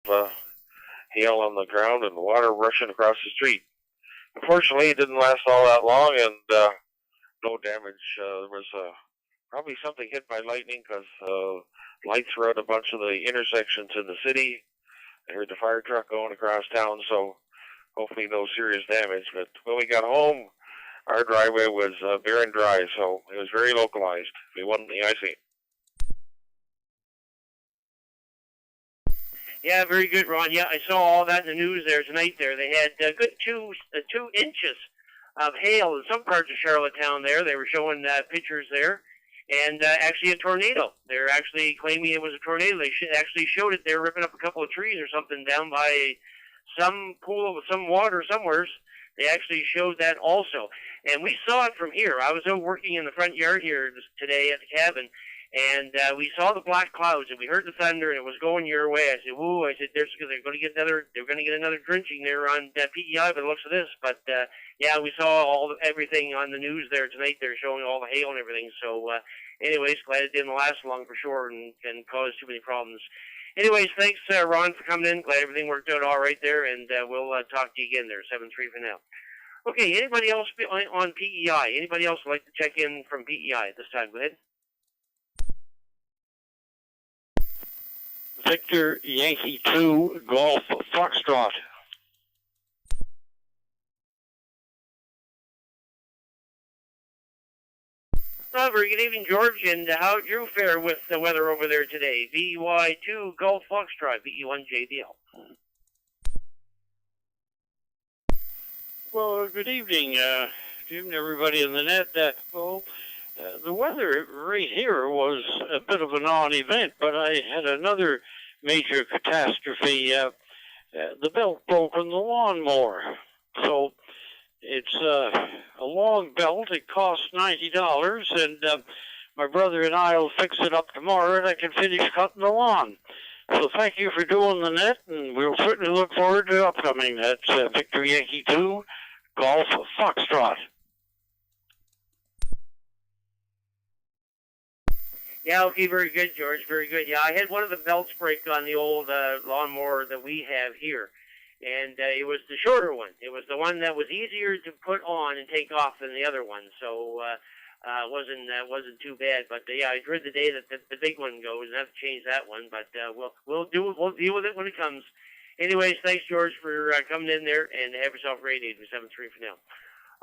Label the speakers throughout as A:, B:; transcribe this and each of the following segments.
A: hail on the ground and water rushing across the street. Unfortunately, it didn't last all that long, and no damage. There was probably something hit by lightning because lights were at a bunch of the intersections in the city. I heard the fire truck going across town, so hopefully no serious damage. But when we got home, our driveway was bare and dry, so it was very localized. We wasn't the icing.
B: Yeah, very good, Ron. Yeah, I saw all that in the news there tonight. They had a good 2 inches of hail in some parts of Charlottetown there. They were showing pictures there. And actually a tornado. They're actually claiming it was a tornado. They actually showed it. They were ripping up a couple of trees or something down by some pool with some water somewhere. They actually showed that also. And we saw it from here. I was out working in the front yard here today at the cabin, and we saw the black clouds, and we heard the thunder, and it was going your way. I said, "Woo!" I said, "They're going to get another drenching there on PEI by the looks of this." But yeah, we saw everything on the news there tonight. They're showing all the hail and everything. So, anyways, glad it didn't last long for sure and cause too many problems. Anyways, thanks, Ron, for coming in. Glad everything worked out all right there, and we'll talk to you again there, 7-3 for now. Okay, anybody else on PEI? Anybody else would like to check in from PEI at this time? Go ahead.
C: Victor Yankee 2, Golf Foxtrot.
B: Well, very good evening, George, and how did you fare with the weather over there today? VY2 Golf Foxtrot, VE1 JBL.
C: Well, good evening. Good evening, everybody in the net. The weather right here was a bit of a non-event, but I had another major catastrophe. The belt broke on the lawnmower. So it's a long belt. It costs $90, and my brother and I will fix it up tomorrow, and I can finish cutting the lawn. So thank you for doing the net, and we'll certainly look forward to upcoming. That's Victor Yankee 2, Golf Foxtrot.
B: Yeah, okay, very good, George, very good. Yeah, I had one of the belts break on the old lawnmower that we have here, and it was the shorter one. It was the one that was easier to put on and take off than the other one, so wasn't too bad. But yeah, I dread the day that the big one goes, and I have to change that one. But we'll deal with it when it comes. Anyways, thanks, George, for coming in there, and have yourself radiated for 7-3 for now.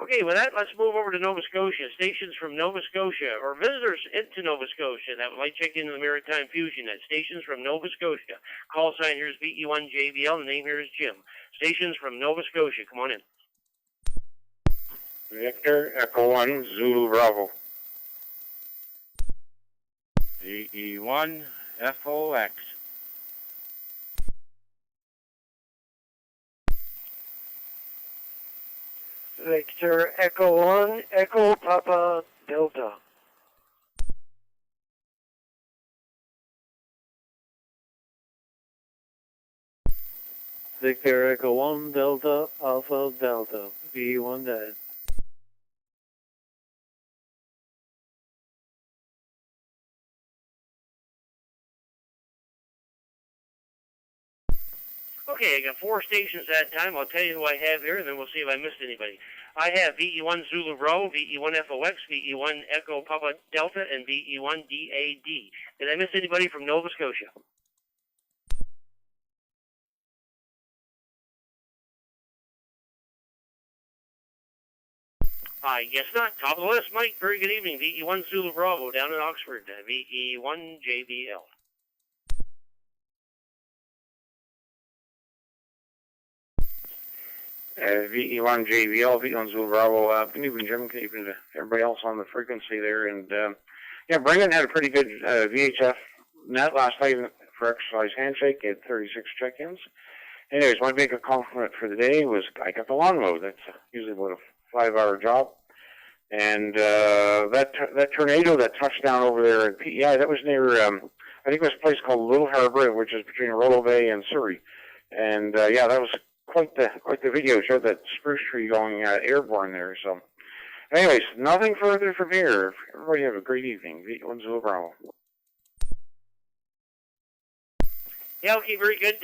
B: Okay, with that, let's move over to Nova Scotia. Stations from Nova Scotia, or visitors into Nova Scotia that would like to check into the Maritime Fusion Net. Stations from Nova Scotia. Call sign here is VE1JBL. The name here is Jim. Stations from Nova Scotia. Come on in.
A: Victor, Echo 1, Zulu Bravo.
D: VE1, FOX.
E: Victor, Echo 1, Echo Papa Delta. Victor, Echo 1, Delta, Alpha Delta, VE1 dead.
B: Okay, I got 4 stations that time. I'll tell you who I have here, and then we'll see if I missed anybody. I have VE1 Zulu Bravo, VE1 FOX, VE1 Echo Papa Delta, and VE1 DAD. Did I miss anybody from Nova Scotia? I guess not. Top of the list, Mike. Very good evening. VE1 Zulu Bravo down in Oxford. VE1 JBL.
A: VE1 JBL, VE1 Zulu Bravo. Good evening, Jim. Good evening to everybody else on the frequency there. And yeah, Brendan had a pretty good VHF net last night for Exercise Handshake. He had 36 check-ins. Anyways, my big accomplishment for the day was I got the lawn mowed. That's usually about a 5-hour job. And that tornado that touched down over there at PEI, that was near, I think it was a place called Little Harbor, which is between Rollo Bay and Surrey. And yeah, that was quite the video. It showed that spruce tree going airborne there. So, anyways, nothing further from here. Everybody have a great evening. VE1 Zulu Bravo.
B: Yeah, okay, very good,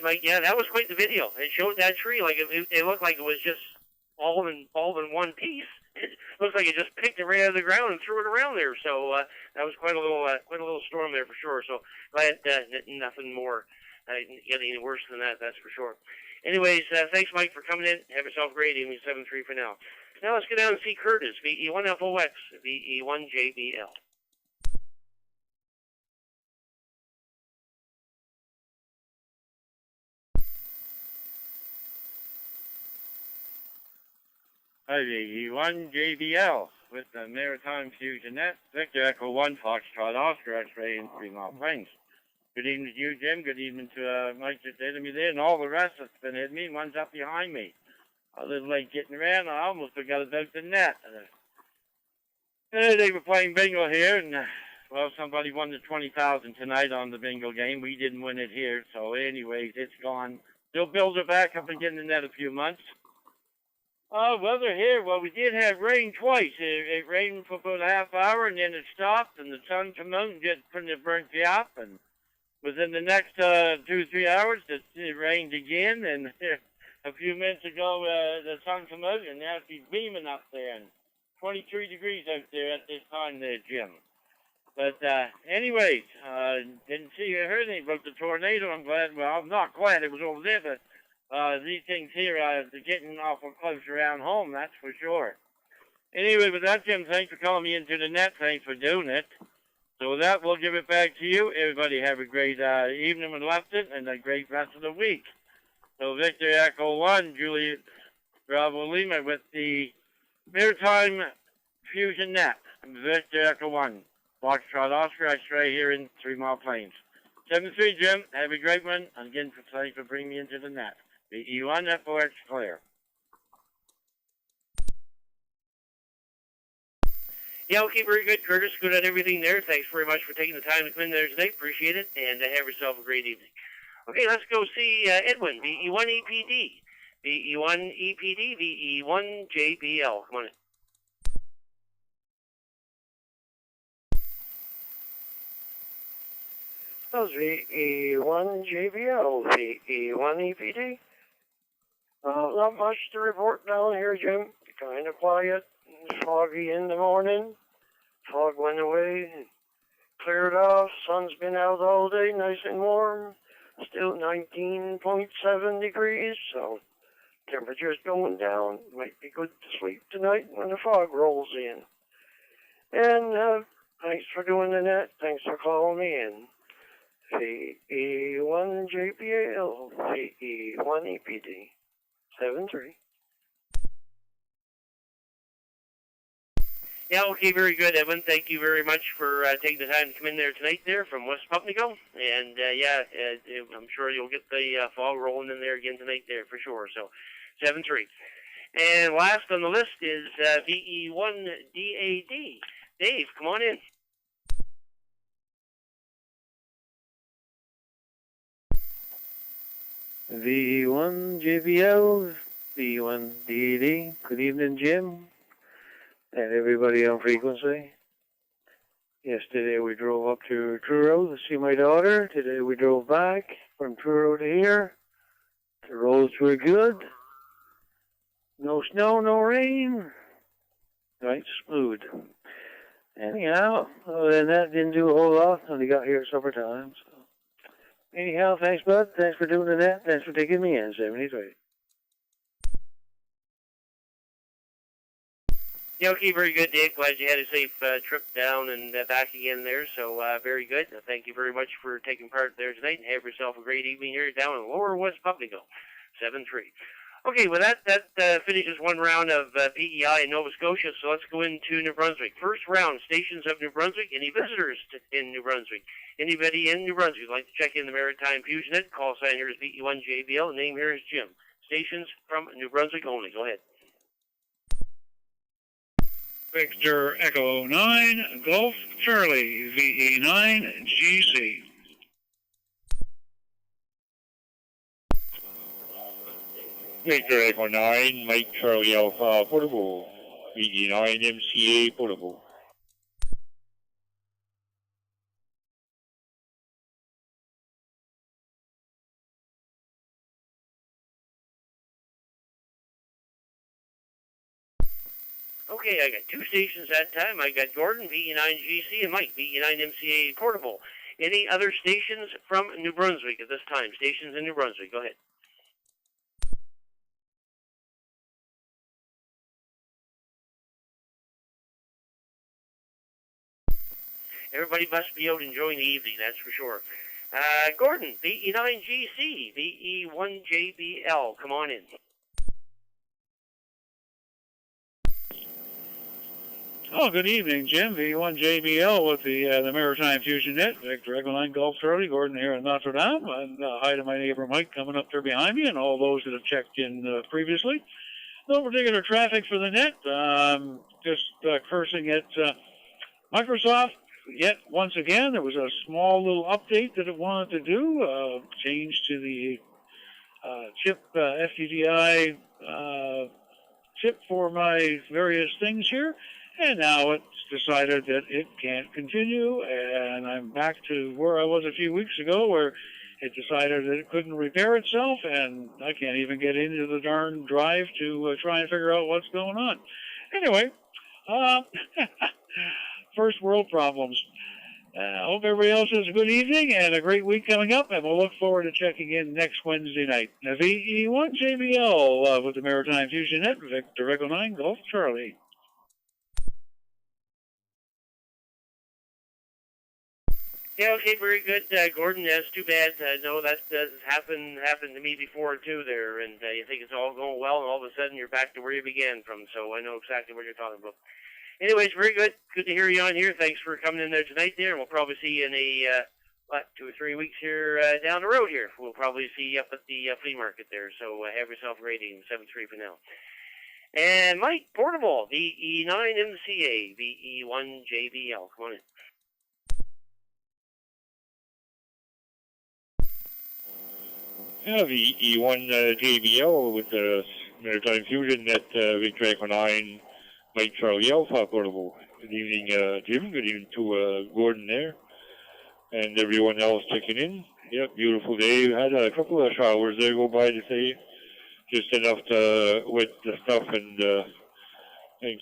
B: Mike. Yeah, that was quite the video. It showed that tree like it looked like it was just all in one piece. It looks like it just picked it right out of the ground and threw it around there. So that was quite a little storm there for sure. So glad nothing more getting any worse than that. That's for sure. Anyways, thanks, Mike, for coming in. Have yourself a great evening. 7-3 for now. Now let's go down and see Curtis. VE1FOX, VE1JBL.
D: Hi, VE1 JBL with the Maritime Fusion Net, Victor Echo 1 Foxtrot Oscar X-Ray in 3 mile planes. Good evening to you, Jim. Good evening to Mike that's ahead of me there, and all the rest that's been ahead of me. One's up behind me. A little late getting around. I almost forgot about the net. They were playing bingo here, and well, somebody won the 20,000 tonight on the bingo game. We didn't win it here, so anyways, it's gone. They'll build it back up and get in the net a few months. Weather here, well, we did have rain twice. It rained for about a half hour, and then it stopped, and the sun came out and just pretty burnt you up. And within the next 2-3 hours, it rained again, and a few minutes ago, the sun came out, and now it's beaming up there, and 23 degrees out there at this time there, Jim. But anyways, didn't see or heard anything about the tornado. I'm glad, well, I'm not glad it was over there, but these things here are getting awful close around home, that's for sure. Anyway, with that, Jim, thanks for calling me into the net. Thanks for doing it. So with that, we'll give it back to you. Everybody have a great evening with Lefton and a great rest of the week. So Victor Echo 1, Juliet Bravo Lima with the Maritime Fusion Net. Victor Echo 1, Foxtrot Oscar X-Ray here in 3 mile planes. 7-3, Jim. Have a great one. And again, thanks for bringing me into the net. VE1FOX clear.
B: Yeah, okay, very good, Curtis. Good on everything there. Thanks very much for taking the time to come in there today. Appreciate it, and have yourself a great evening. Okay, let's go see Edwin, VE1EPD. VE1EPD, VE1JBL. Come on in.
E: That was VE1JBL, VE1EPD. Not much to report down here, Jim. Kind of quiet, foggy in the morning. Fog went away, cleared off. Sun's been out all day, nice and warm. Still 19.7 degrees, so temperature's going down. Might be good to sleep tonight when the fog rolls in. And thanks for doing the net. Thanks for calling me in. VE1JBL, VE1EPD, 7-3.
B: Yeah, okay, very good, Edwin. Thank you very much for taking the time to come in there tonight there from West Pumpico. And, I'm sure you'll get the fog rolling in there again tonight there for sure. So, 7-3. And last on the list is VE1DAD. Dave, come on in.
E: VE1JBL, VE1DAD. Good evening, Jim. And everybody on frequency. Yesterday we drove up to Truro to see my daughter. Today we drove back from Truro to here. The roads were good. No snow, no rain. Right, smooth. Anyhow, other than that, didn't do a whole lot until we got here at supper time. So. Anyhow, thanks, bud. Thanks for doing the net. Thanks for taking me in, 73.
B: Yeah, okay, very good, Dave. Glad you had a safe trip down and back again there. So, very good. Thank you very much for taking part there tonight, and have yourself a great evening here down in Lower West Pumpico. 7-3. Okay, well, that finishes one round of PEI in Nova Scotia, so let's go into New Brunswick. First round, stations of New Brunswick. Any visitors in New Brunswick? Anybody in New Brunswick would like to check in the Maritime Fusion Net? Call sign here is VE1JBL. The name here is Jim. Stations from New Brunswick only. Go ahead.
F: Victor Echo 9, Golf Charlie, VE9, GC.
C: Victor Echo 9, Mike Charlie Alpha Portable, VE9 MCA Portable.
B: Okay, I got two stations that time. I got Gordon, VE9GC, and Mike, VE9MCA Portable. Any other stations from New Brunswick at this time? Stations in New Brunswick, go ahead. Everybody must be out enjoying the evening, that's for sure. Gordon, VE9GC, VE1JBL, come on in.
F: Oh, good evening, Jim. V1JBL with the Maritime Fusion Net. Victor Echo 9 Golf Charlie, Gordon here in Notre Dame. And hi to my neighbor Mike coming up there behind me and all those that have checked in previously. No particular traffic for the net. Just cursing at Microsoft. Yet, once again, there was a small little update that it wanted to do. Change to the chip FTDI chip for my various things here. And now it's decided that it can't continue, and I'm back to where I was a few weeks ago, where it decided that it couldn't repair itself, and I can't even get into the darn drive to try and figure out what's going on. Anyway, first world problems. I hope everybody else has a good evening and a great week coming up, and we'll look forward to checking in next Wednesday night. VE1JBL with the Maritime Fusion Net, Victor Echo 9 Golf Charlie.
B: Yeah, okay, very good, Gordon. That's too bad. No, that happened to me before too. There, and you think it's all going well, and all of a sudden you're back to where you began from. So I know exactly what you're talking about. Anyways, very good. Good to hear you on here. Thanks for coming in there tonight. There, and we'll probably see you in a 2 or 3 weeks here down the road. Here, we'll probably see you up at the flea market there. So have yourself a great evening. 7-3 for now. And Mike Portable, VE9MCA, VE1JBL. Come on in.
C: Yeah, VE1JBL with the Maritime Fusion Net Victor Echo 9 Mike Charlie Alpha Portable. Good evening, Jim. Good evening to Gordon there. And everyone else checking in. Yep, beautiful day. We had a couple of showers there go by today. Just enough to wet the stuff and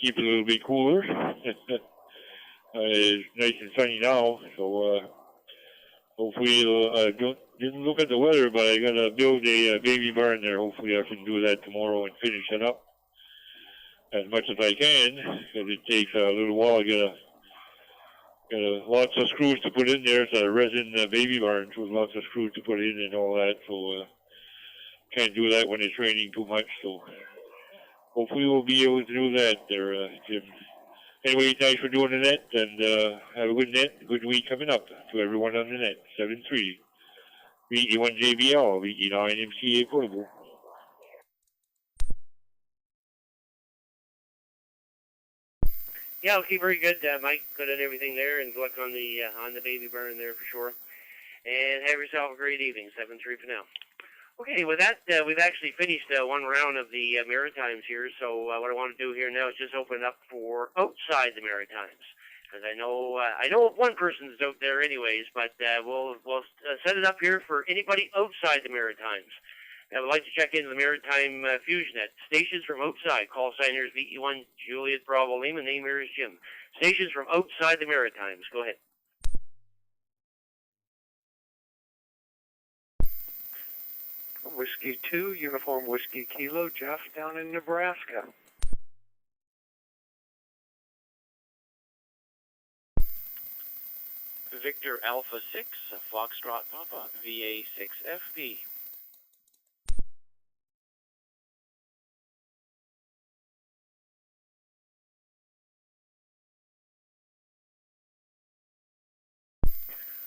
C: keep it a little bit cooler. It's nice and sunny now, so hopefully it'll, didn't look at the weather, but I gotta build a baby barn there. Hopefully I can do that tomorrow and finish it up as much as I can, because it takes a little while. I got lots of screws to put in there. It's a resin baby barn, so lots of screws to put in and all that. So can't do that when it's raining too much. So hopefully we'll be able to do that there, Jim. Anyway, thanks for doing the net, and have a good net, good week coming up to everyone on the net. 7-3. VE1JBL, VE9MCA Portable.
B: Yeah, okay, very good, Mike. Good at everything there, and good luck on the baby burn there for sure. And have yourself a great evening. 7-3 for now. Okay, with that, we've actually finished one round of the Maritimes here. So what I want to do here now is just open it up for outside the Maritimes, because I know one person is out there anyways, but we'll set it up here for anybody outside the Maritimes. I would like to check into the Maritime Fusion Net. Stations from outside. Call sign here is VE1 Juliet Bravo Lima. Name here is Jim. Stations from outside the Maritimes. Go ahead.
E: Whiskey 2, Uniform Whiskey Kilo, Jeff down in Nebraska.
G: Victor Alpha 6, Foxtrot Papa, VA6FB.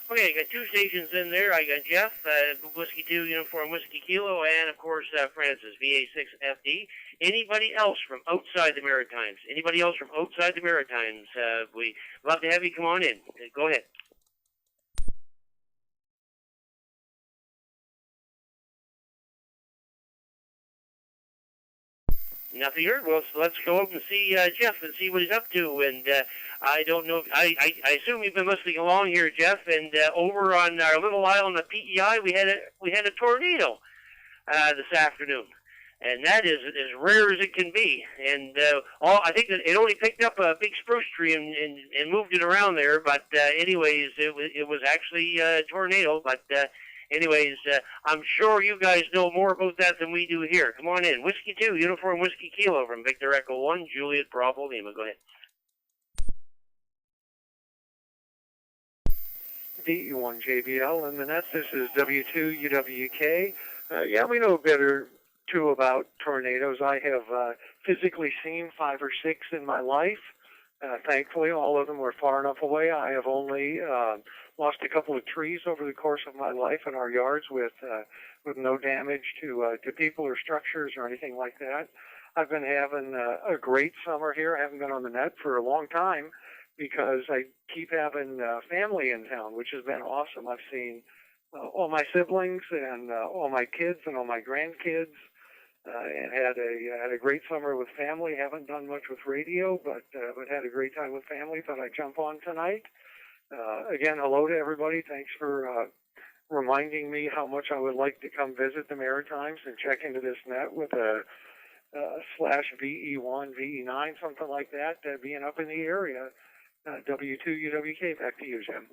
B: Okay, I got two stations in there. I got Jeff, Whiskey 2, Uniform Whiskey Kilo, and of course Francis, VA6FD. Anybody else from outside the Maritimes? Anybody else from outside the Maritimes? We'd love to have you come on in. Go ahead. Nothing heard. Well, so let's go up and see Jeff and see what he's up to. And I don't know. I assume you've been listening along here, Jeff. And over on our little island of PEI, we had a tornado this afternoon. and that is as rare as it can be. And I think that it only picked up a big spruce tree and moved it around there. But anyways, it was actually a tornado. But anyways, I'm sure you guys know more about that than we do here. Come on in. Whiskey 2, Uniform Whiskey Kilo from Victor Echo 1, Juliet Bravo Lima. Go ahead.
E: DE1 JBL in the net. This is W2 UWK. Yeah, we know better too about tornadoes. I have physically seen 5 or 6 in my life. Thankfully, all of them were far enough away. I have only lost a couple of trees over the course of my life in our yards with no damage to people or structures or anything like that. I've been having a great summer here. I haven't been on the net for a long time because I keep having family in town, which has been awesome. I've seen all my siblings and all my kids and all my grandkids, and had a great summer with family. Haven't done much with radio, but had a great time with family. Thought I'd jump on tonight. Again, hello to everybody. Thanks for reminding me how much I would like to come visit the Maritimes and check into this net with a /VE1, VE9, something like that, being up in the area. W2 UWK, back to you, Jim.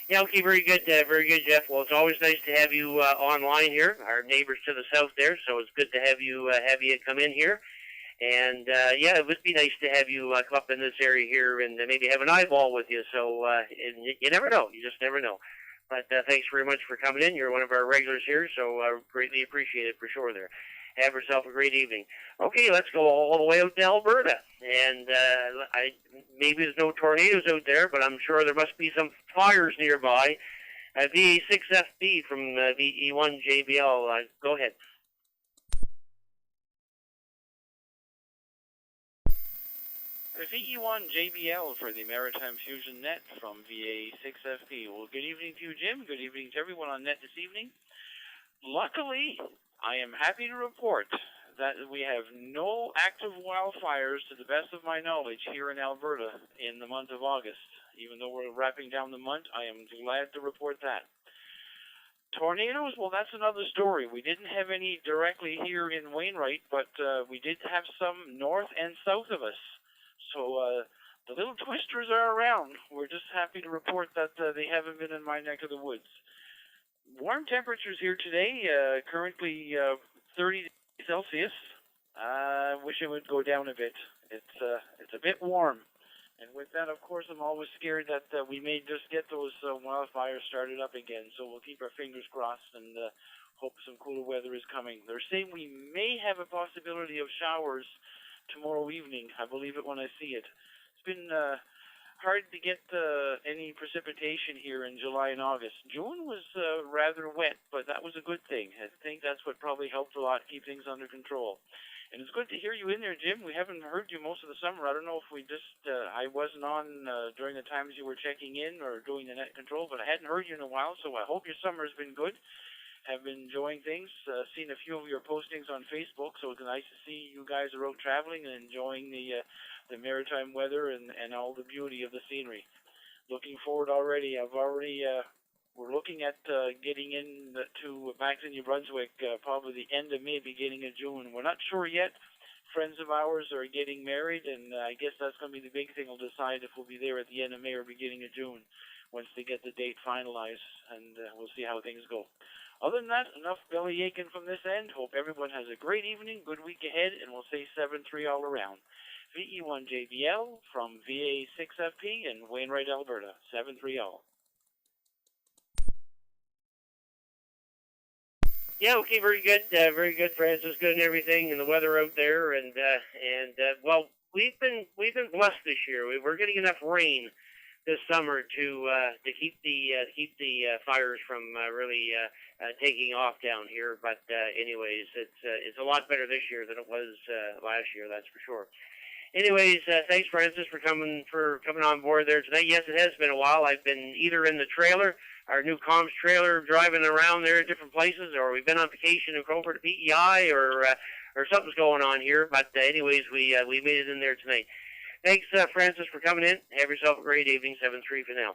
B: Yeah, okay, very good, Jeff. Well, it's always nice to have you online here. Our neighbors to the south there, so it's good to have you come in here. And yeah, it would be nice to have you come up in this area here and maybe have an eyeball with you. So and you never know, you just never know. But thanks very much for coming in. You're one of our regulars here, so greatly appreciate it for sure there. Have yourself a great evening. Okay, let's go all the way out to Alberta. And maybe there's no tornadoes out there, but I'm sure there must be some fires nearby. VA6FB from VE1 JBL. Go ahead.
G: VE1 JBL for the Maritime Fusion Net from VA6FB. Well, good evening to you, Jim. Good evening to everyone on net this evening. Luckily, I am happy to report that we have no active wildfires, to the best of my knowledge, here in Alberta in the month of August. Even though we're wrapping down the month, I am glad to report that. Tornadoes, well, that's another story. We didn't have any directly here in Wainwright, but we did have some north and south of us. So the little twisters are around. We're just happy to report that they haven't been in my neck of the woods. Warm temperatures here today, currently 30 Celsius. I wish it would go down a bit. It's a bit warm. And with that, of course, I'm always scared that we may just get those wildfires started up again. So we'll keep our fingers crossed and hope some cooler weather is coming. They're saying we may have a possibility of showers tomorrow evening. I believe it when I see it. It's been hard to get any precipitation here in July and August. June was rather wet, but that was a good thing. I think that's what probably helped a lot keep things under control. And it's good to hear you in there, Jim. We haven't heard you most of the summer. I don't know if we just, I wasn't on during the times you were checking in or doing the net control, but I hadn't heard you in a while, so I hope your summer has been good. Have been enjoying things, seen a few of your postings on Facebook, so it's nice to see you guys are out traveling and enjoying the maritime weather and all the beauty of the scenery. Looking forward already. We're looking at getting in to back to New Brunswick probably the end of May, beginning of June. We're not sure yet. Friends of ours are getting married, and I guess that's going to be the big thing. We'll decide if we'll be there at the end of May or beginning of June once they get the date finalized, and we'll see how things go. Other than that, enough belly aching from this end. Hope everyone has a great evening, good week ahead, and we'll say 7-3 all around. VE1 JBL from VA6FP in Wainwright, Alberta. 7-3 all.
B: Yeah, okay, very good, Francis. Good and everything, and the weather out there, and well, we've been blessed this year. We're getting enough rain this summer to keep the fires from really taking off down here. But anyways, it's a lot better this year than it was last year. That's for sure. Anyways, thanks, Francis, for coming on board there tonight. Yes, it has been a while. I've been either in the trailer, our new comms trailer, driving around there at different places, or we've been on vacation in Covert at PEI, or something's going on here. But anyways, we made it in there tonight. Thanks, Francis, for coming in. Have yourself a great evening. 7-3 for now.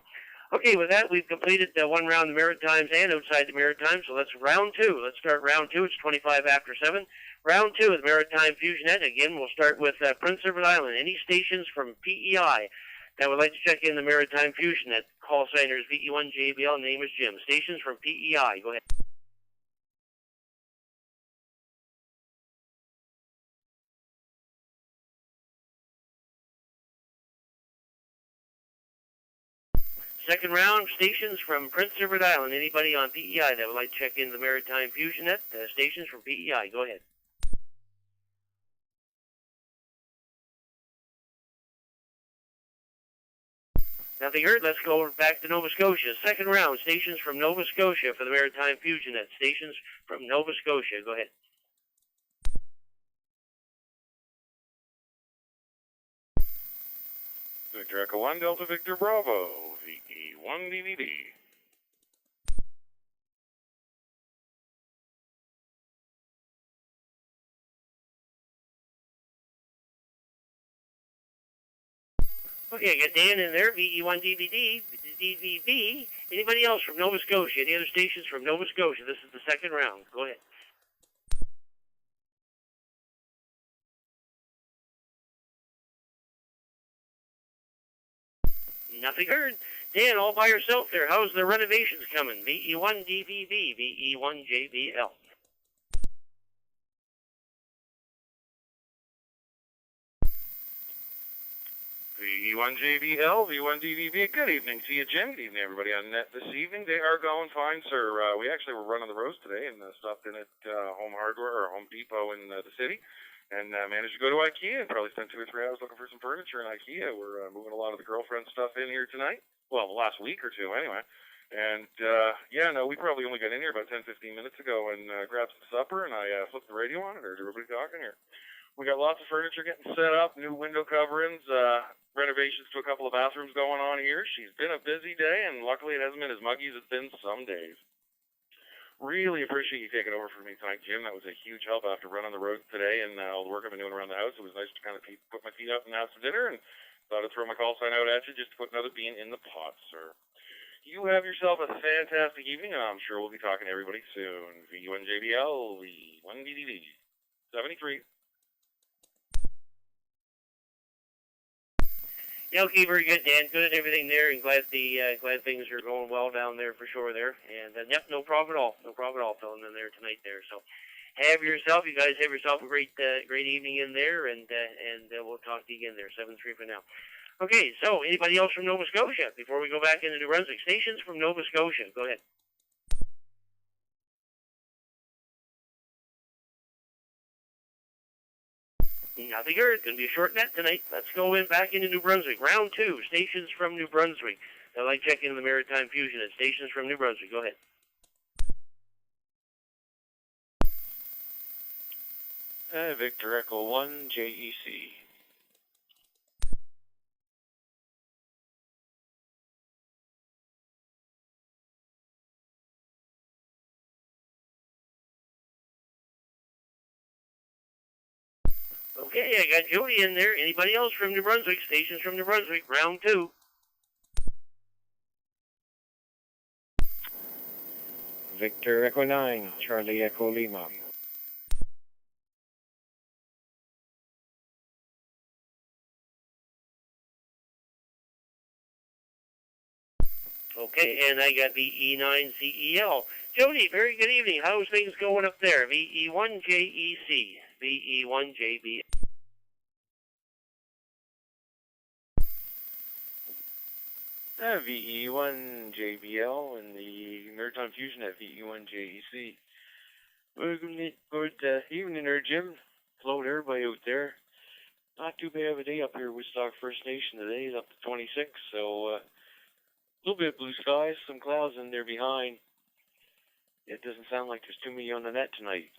B: Okay, with that, we've completed one round of the Maritimes and outside the Maritimes, so that's round two. Let's start round two. It's 25 after 7. Round two of the Maritime Fusion Net. Again, we'll start with Prince Edward Island. Any stations from PEI that would like to check in the Maritime Fusion Net, call signers VE1JBL, name is Jim. Stations from PEI, go ahead. Second round, stations from Prince Edward Island. Anybody on PEI that would like to check in the Maritime Fusion Net, stations from PEI, go ahead. Nothing heard. Let's go back to Nova Scotia. Second round, stations from Nova Scotia for the Maritime Fusion Net. Stations from Nova Scotia, go ahead.
H: Victor Echo 1, Delta Victor Bravo, VE1 DVD.
B: Okay, I got Dan in there, VE1 DVD, DVB. Anybody else from Nova Scotia? Any other stations from Nova Scotia? This is the second round. Go ahead. Nothing heard. Dan, all by yourself there. How's the renovations coming? VE1 DVB, VE1 JBL.
H: VE1 JBL, V1 DVB. Good evening to you, Jim. Good evening, everybody on net this evening. They are going fine, sir. We actually were running the roads today and stopped in at Home Hardware or Home Depot in the city. And managed to go to IKEA and probably spent 2 or 3 hours looking for some furniture in IKEA. We're moving a lot of the girlfriend stuff in here tonight. Well, the last week or two, anyway. And, yeah, no, we probably only got in here about 10, 15 minutes ago and grabbed some supper, and I flipped the radio on and heard everybody talking here. We got lots of furniture getting set up, new window coverings, renovations to a couple of bathrooms going on here. She's been a busy day, and luckily it hasn't been as muggy as it's been some days. Really appreciate you taking over for me tonight, Jim. That was a huge help after running the roads today and all the work I've been doing around the house. It was nice to kind of put my feet up and have some dinner, and thought I'd throw my call sign out at you just to put another bean in the pot, sir. You have yourself a fantastic evening, and I'm sure we'll be talking to everybody soon. VE1JBL, V1DDD, 73.
B: Yeah, okay, very good, Dan. Good at everything there, and glad things are going well down there for sure there. And yep, no problem at all. No problem at all filling in there tonight there. So you guys have yourself a great evening in there, and we'll talk to you again there. 7-3 for now. Okay, so anybody else from Nova Scotia before we go back into New Brunswick? Stations from Nova Scotia. Go ahead. Nothing heard. Going to be a short net tonight. Let's go back into New Brunswick. Round 2, stations from New Brunswick. I'd like to check into the Maritime Fusion at stations from New Brunswick. Go ahead.
G: Victor Echo 1, JEC.
B: Okay, I got Jody in there. Anybody else from New Brunswick? Stations from New Brunswick. Round 2.
E: Victor Echo 9, Charlie Echo Lima.
B: Okay, and I got VE9CEL. Jody, very good evening. How's things going up there? VE1JEC, VE1JB.
G: VE1 JBL and the Maritime Fusion at VE1 JEC. Good evening there, Jim. Hello to everybody out there. Not too bad of a day up here with Woodstock First Nation today. It's up to 26, so a little bit of blue skies, some clouds in there behind. It doesn't sound like there's too many on the net tonight.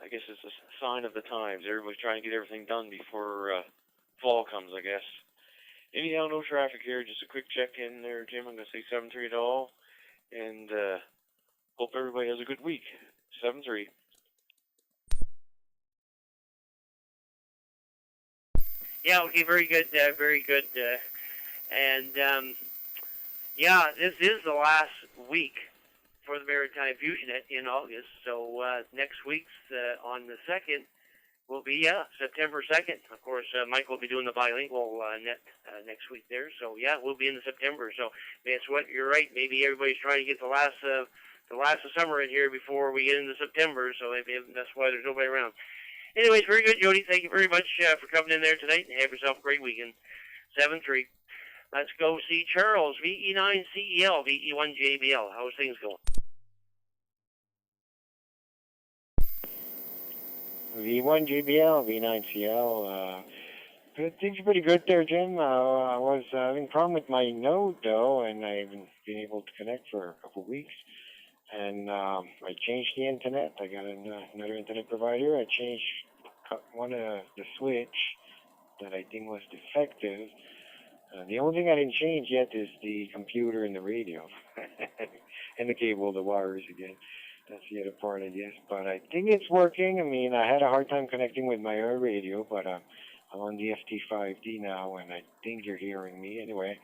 G: I guess it's a sign of the times. Everybody's trying to get everything done before fall comes, I guess. Anyhow, no traffic here. Just a quick check-in there, Jim. I'm going to say 7-3 to all. And hope everybody has a good week. 7-3.
B: Yeah, okay, very good, very good. And Yeah, this is the last week for the Maritime Fusion Net in August. So next week's on the 2nd will be September 2nd. Of course, Mike will be doing the bilingual net next week there. So yeah, we'll be into September. So that's what you're right. Maybe everybody's trying to get the last of summer in here before we get into September. So maybe that's why there's nobody around. Anyways, very good, Jody. Thank you very much for coming in there tonight. And have yourself a great weekend. 7-3. Let's go see Charles, VE9CEL, VE1JBL. How's things going?
I: V1JBL, V9CL. Things are pretty good there, Jim. I was having a problem with my node, though, and I haven't been able to connect for a couple of weeks. And I changed the internet. I got another internet provider. I changed one of the switch that I think was defective. The only thing I didn't change yet is the computer and the radio. And the cable, the wires again. That's the other part, I guess. But I think it's working. I mean, I had a hard time connecting with my other radio, but I'm on the FT5D now, and I think you're hearing me. Anyway,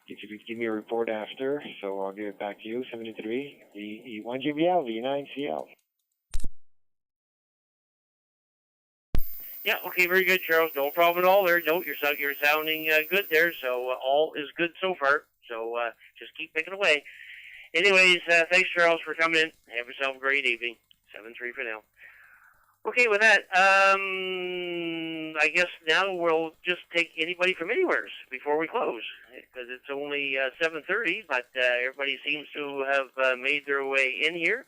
I: if you could give me a report after, so I'll give it back to you, 73, VE1JBL, V9CL.
B: Yeah, okay, very good, Charles. No problem at all there. No, you're sounding good there, so all is good so far. So just keep picking away. Anyways, thanks, Charles, for coming in. Have yourself a great evening. 7-3 for now. Okay, with that, I guess now we'll just take anybody from anywhere before we close, because it's only 7:30, but everybody seems to have made their way in here.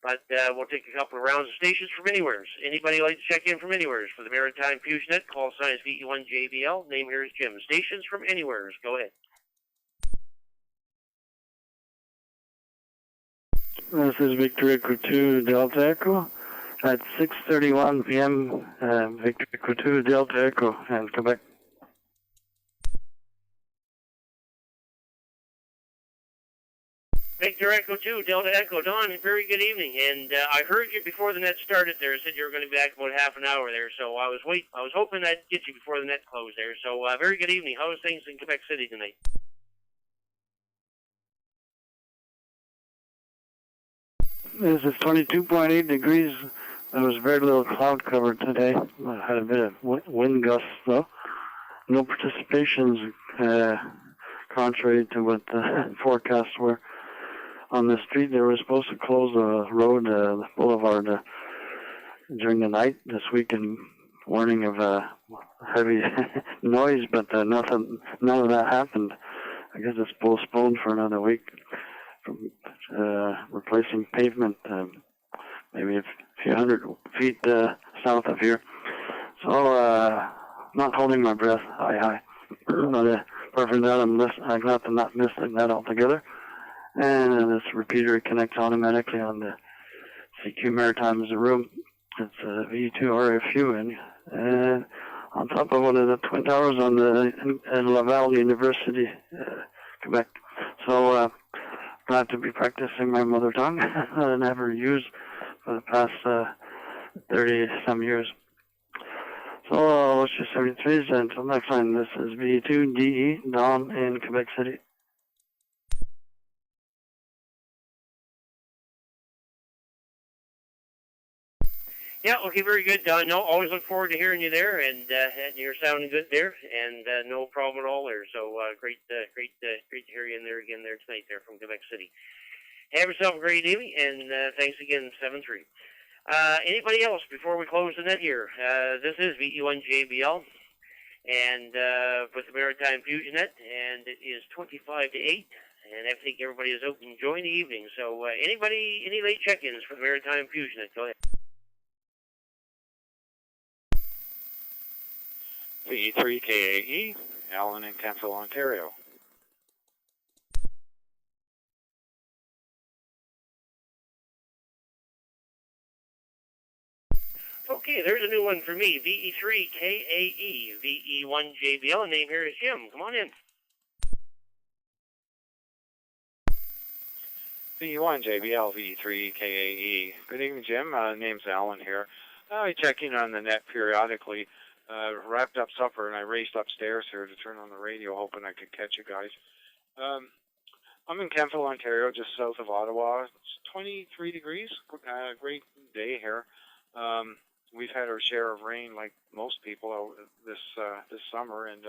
B: But we'll take a couple of rounds of stations from anywhere. Anybody like to check in from anywhere for the Maritime Fusion Net? Call sign is VE1JBL. Name here is Jim. Stations from anywhere. Go ahead.
E: This is Victor Echo 2 Delta Echo at 6:31 p.m. Victor Echo 2 Delta Echo in Quebec.
B: Victor Echo 2 Delta Echo. Don, very good evening. And I heard you before the net started there. Said you were going to be back about half an hour there. So I was hoping I'd get you before the net closed there. So very good evening. How is things in Quebec City tonight?
E: This is 22.8 degrees. There was very little cloud cover today. I had a bit of wind gusts, though. No participations, contrary to what the forecasts were. On the street, they were supposed to close the road, the boulevard, during the night this weekend, warning of heavy noise, but none of that happened. I guess it's postponed for another week. Replacing pavement, maybe a few hundred feet south of here. So, not holding my breath. Hi. But apart from that, I'm glad to not miss that altogether. And this repeater connects automatically on the CQ Maritime room. It's a V2 RFU, and on top of one of the twin towers on the in Laval University, Quebec. So, glad to be practicing my mother tongue that I never used for the past 30-some years. So, let's just 73, and until next time, this is V2DE, Don in Quebec City.
B: Yeah, okay, very good, Don. No, always look forward to hearing you there, and you're sounding good there, and no problem at all there. So great to hear you in there again there tonight there from Quebec City. Have yourself a great evening, and thanks again, 7-3. Anybody else before we close the net here? This is VE1JBL, and with the Maritime Fusion Net, and it is 25 to 8. And I think everybody is open to join the evening. So any late check-ins for the Maritime Fusion Net? Go ahead.
I: VE3KAE, Alan in Kensal, Ontario.
B: Okay, there's a new one for me. VE3KAE, VE1JBL. The name here is Jim. Come on in.
I: VE1JBL, VE3KAE. Good evening, Jim. Name's Alan here. I check in on the net periodically. Wrapped up supper and I raced upstairs here to turn on the radio, hoping I could catch you guys.
H: I'm in Kempville, Ontario, just south of Ottawa. It's 23 degrees. Great day here. We've had our share of rain, like most people, out this summer, and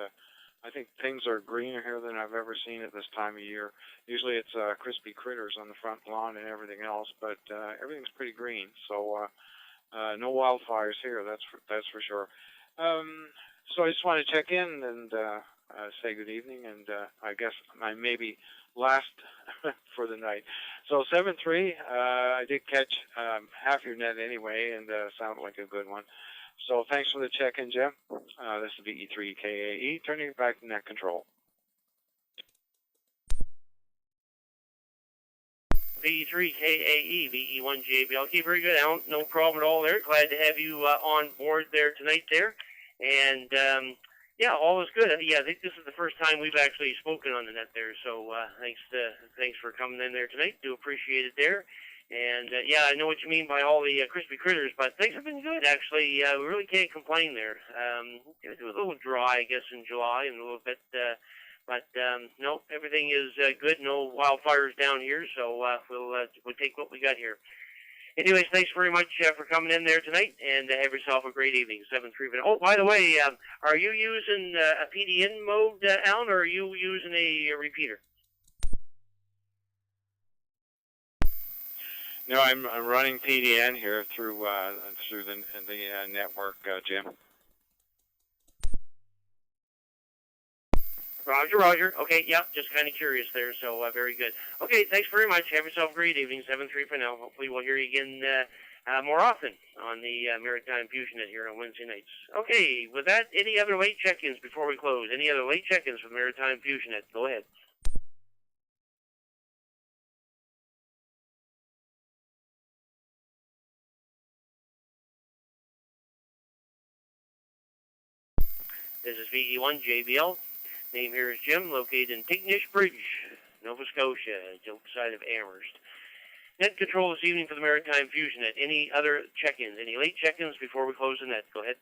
H: I think things are greener here than I've ever seen at this time of year. Usually it's crispy critters on the front lawn and everything else, but everything's pretty green. So no wildfires here. That's for sure. So I just want to check in and say good evening, and I guess I may be last for the night. So 7-3, I did catch half your net anyway, and sounded like a good one. So thanks for the check-in, Jim. This is VE3KAE, turning it back to net control.
B: VE3KAE, VE1JBL. Okay, very good, Alan. No problem at all there. Glad to have you on board there tonight there. And, yeah, all is good. Yeah, I think this is the first time we've actually spoken on the net there. So thanks for coming in there tonight. Do appreciate it there. And, yeah, I know what you mean by all the crispy critters, but things have been good, actually. We really can't complain there. It was a little dry, I guess, in July and a little bit, but no, everything is good. No wildfires down here, so we'll take what we got here. Anyways, thanks very much for coming in there tonight, and have yourself a great evening. 7-3. Oh, by the way, are you using a PDN mode, Alan, or are you using a repeater?
H: No, I'm running PDN here through the network, Jim.
B: Roger. Okay, yeah, just kind of curious there, so very good. Okay, thanks very much. Have yourself a great evening. 7-3 for now. Hopefully we'll hear you again more often on the Maritime Fusion Net here on Wednesday nights. Okay, with that, any other late check-ins before we close? Any other late check-ins for Maritime Fusion Net? Go ahead. This is VE1JBL. Name here is Jim, located in Tignish Bridge, Nova Scotia, just outside of Amherst. Net control this evening for the Maritime Fusion Net. Any other check-ins? Any late check-ins before we close the net? Go ahead.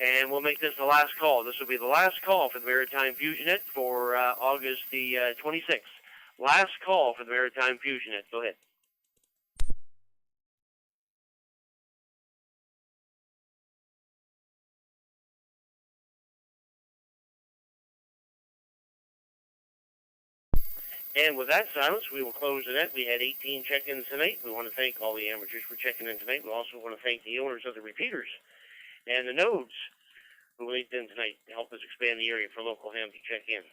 B: And we'll make this the last call. This will be the last call for the Maritime Fusion Net for August the 26th. Last call for the Maritime Fusion Net. Go ahead. And with that silence, we will close the net. We had 18 check-ins tonight. We want to thank all the amateurs for checking in tonight. We also want to thank the owners of the repeaters and the nodes who linked in tonight to help us expand the area for local ham to check in.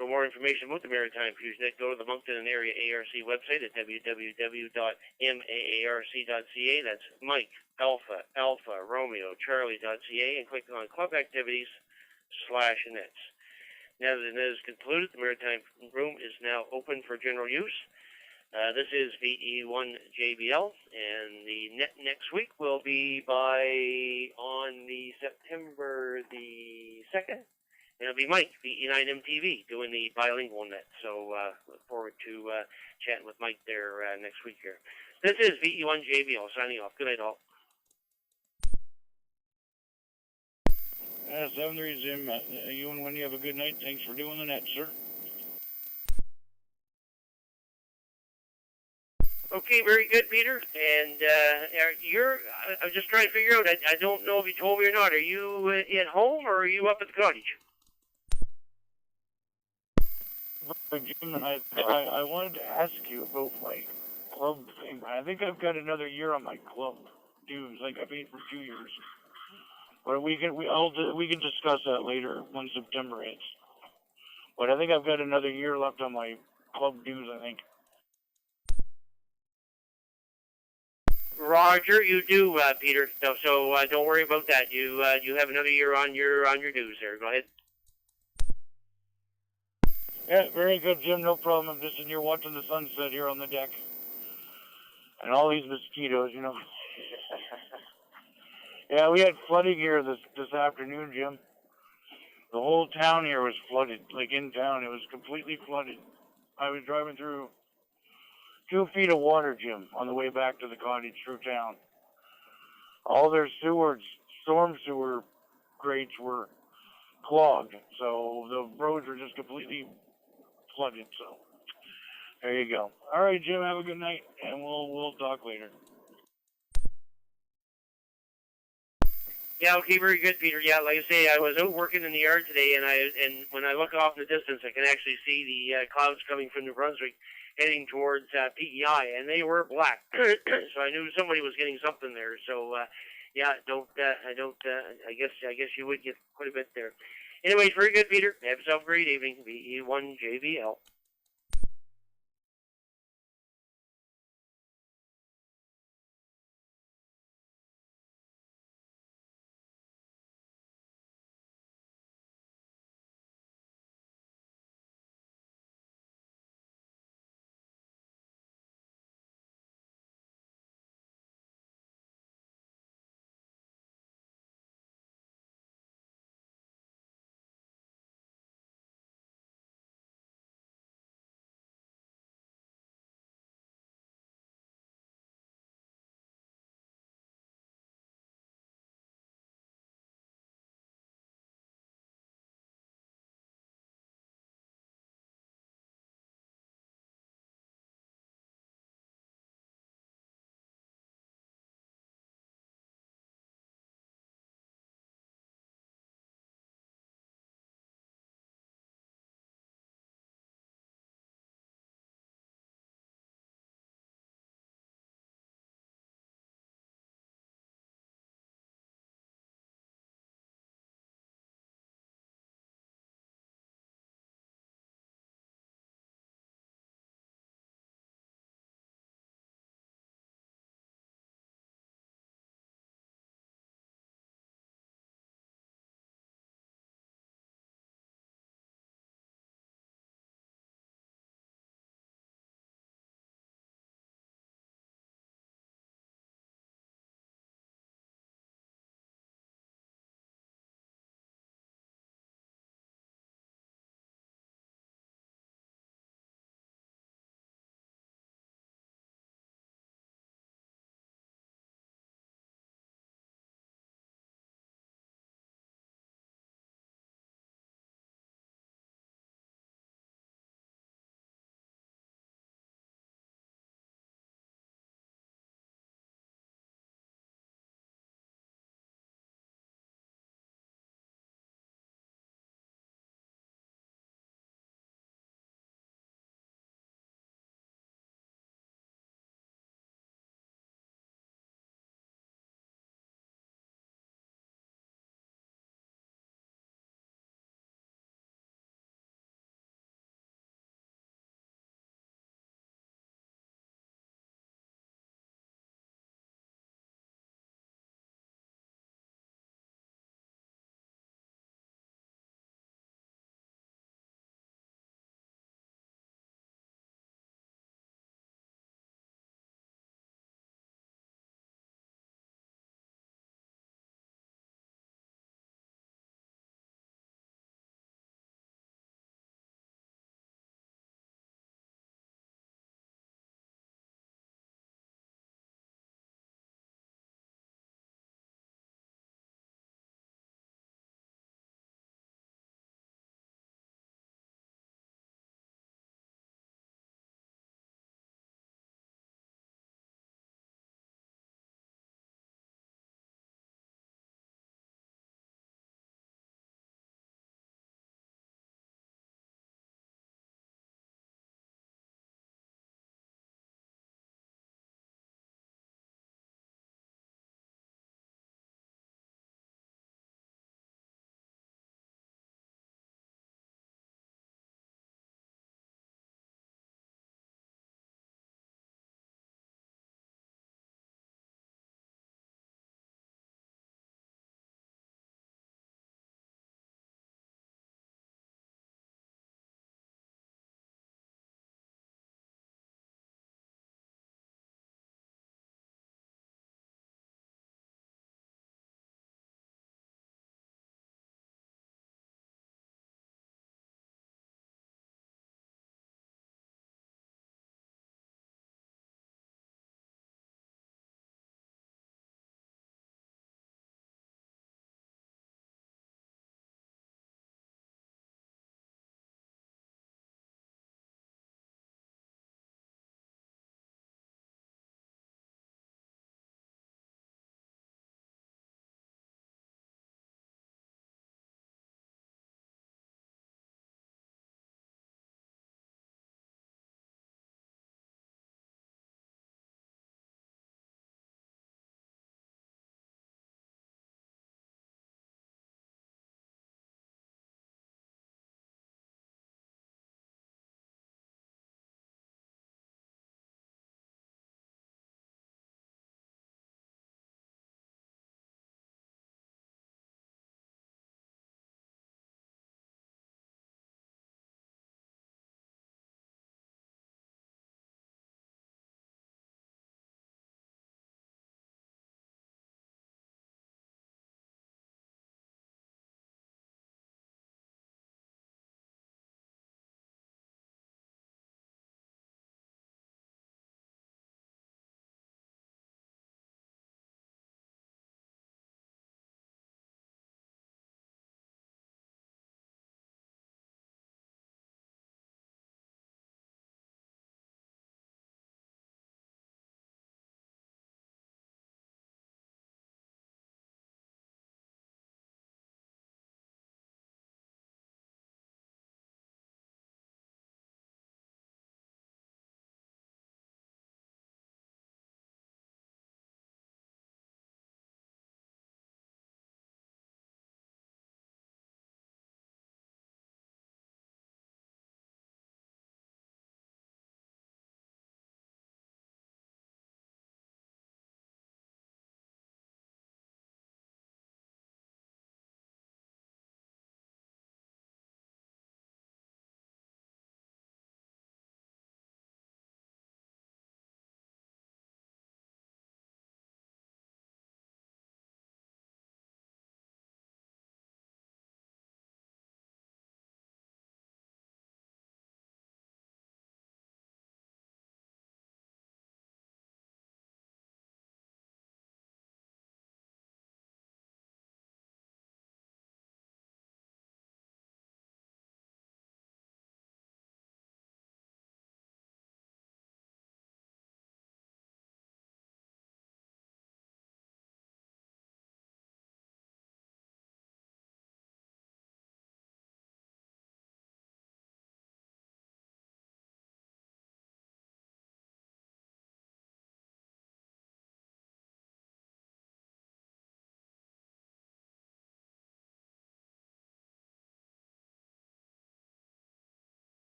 B: For more information about the Maritime Fusion Net, go to the Moncton and Area ARC website at www.maarc.ca. That's Mike, Alpha, Romeo, Charlie.ca, and click on Club Activities/Nets. Now that the net is concluded, the Maritime Room is now open for general use. This is VE1JBL, and the net next week will be on the September the 2nd. It'll be Mike, VE9MTV, doing the bilingual net. So look forward to chatting with Mike there next week here. This is VE1JBL signing off. Good night, all.
F: 7-3, Jim. You and Wendy have a good night. Thanks for doing the net, sir.
B: Okay, very good, Peter. And I'm just trying to figure out, I don't know if you told me or not, are you at home or are you up at the cottage?
F: Jim, I wanted to ask you about my club thing. I think I've got another year on my club dues. Like I paid for 2 years. But we can discuss that later when September hits. But I think I've got another year left on my club dues, I think.
B: Roger, you do, Peter. So don't worry about that. You have another year on your dues there. Go ahead.
F: Yeah, very good, Jim. No problem. I'm just in here watching the sunset here on the deck. And all these mosquitoes, you know. Yeah, we had flooding here this afternoon, Jim. The whole town here was flooded. Like in town, it was completely flooded. I was driving through 2 feet of water, Jim, on the way back to the cottage through town.
E: all their storm sewer grates were clogged, so the roads were just completely flooded. So there you go. All right, Jim, have a good night, and we'll talk later.
B: Yeah, okay, very good, Peter. Yeah, like I say, I was out working in the yard today, and when I look off in the distance, I can actually see the clouds coming from New Brunswick, heading towards PEI, and they were black. So I knew somebody was getting something there. So yeah, I guess you would get quite a bit there. Anyways, very good, Peter. Have yourself a great evening. VE1JBL.